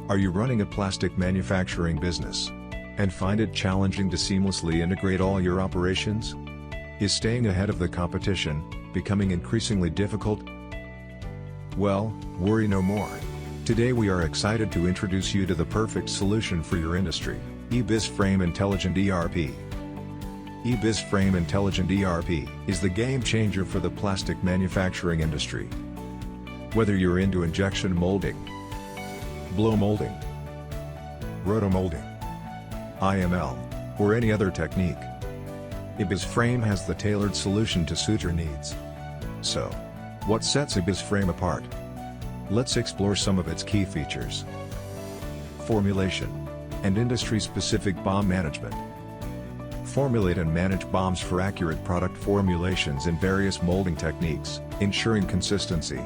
Are you running a plastic manufacturing business and find it challenging to seamlessly integrate all your operations? Is staying ahead of the competition becoming increasingly difficult? Well, worry no more. Today we are excited to introduce you to the perfect solution for your industry, ebizframe Intelligent ERP. ebizframe Intelligent ERP is the game changer for the plastic manufacturing industry. Whether you're into injection molding, blow molding, roto moulding, IML, or any other technique, ebizframe has the tailored solution to suit your needs. So, what sets ebizframe apart? Let's explore some of its key features. Formulation and industry-specific BOM management. Formulate and manage BOMs for accurate product formulations in various molding techniques, ensuring consistency.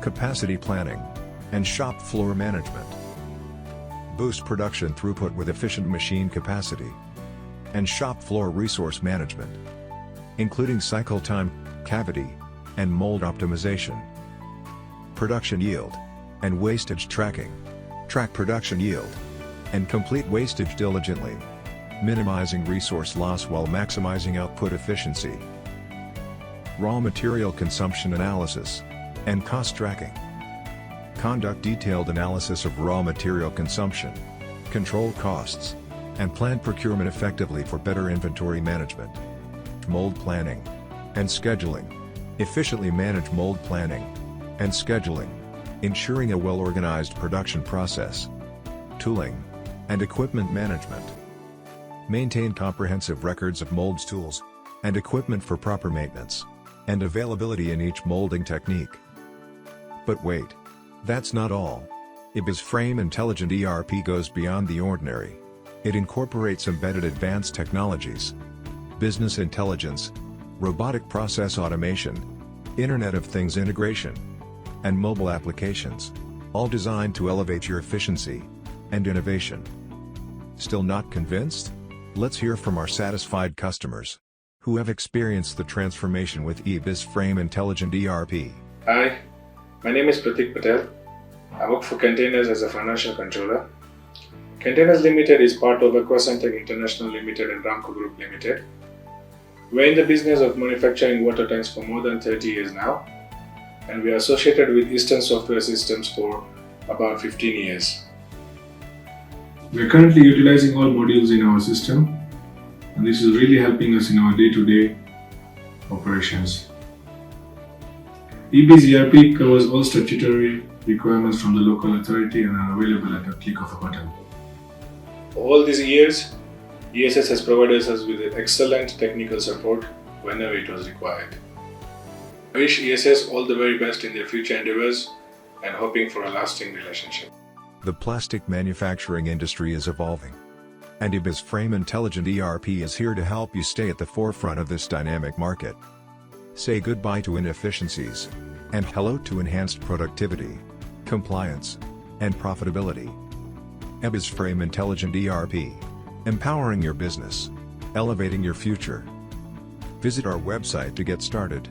Capacity planning and shop floor management. Boost production throughput with efficient machine capacity and shop floor resource management, including cycle time, cavity, and mold optimization. Production yield and wastage tracking. Track production yield and complete wastage diligently, minimizing resource loss while maximizing output efficiency. Raw material consumption analysis and cost tracking. Conduct detailed analysis of raw material consumption, control costs, and plan procurement effectively for better inventory management. Mold planning and scheduling. Efficiently manage mold planning and scheduling, ensuring a well-organized production process. Tooling and equipment management. Maintain comprehensive records of molds tools and equipment for proper maintenance and availability in each molding technique. But wait, that's not all. ebizframe Intelligent ERP goes beyond the ordinary. It incorporates embedded advanced technologies, business intelligence, robotic process automation, Internet of Things integration, and mobile applications, all designed to elevate your efficiency and innovation. Still not convinced? Let's hear from our satisfied customers who have experienced the transformation with ebizframe Intelligent ERP. Hi, my name is Pratik Patel. I work for Kentainers as a financial controller. Kentainers Limited is part of Aquacentec International Limited and Ramco Group Limited. We're in the business of manufacturing water tanks for more than 30 years now, and we are associated with Eastern Software Systems for about 15 years. We're currently utilizing all modules in our system, and this is really helping us in our day-to-day operations. eBiz ERP covers all statutory requirements from the local authority and are available at the click of a button. All these years, ESS has provided us with excellent technical support whenever it was required. I wish ESS all the very best in their future endeavors and hoping for a lasting relationship. The plastic manufacturing industry is evolving, and ebizframe Intelligent ERP is here to help you stay at the forefront of this dynamic market. Say goodbye to inefficiencies and hello to enhanced productivity, compliance, and profitability. ebizframe Intelligent ERP, empowering your business, elevating your future. Visit our website to get started.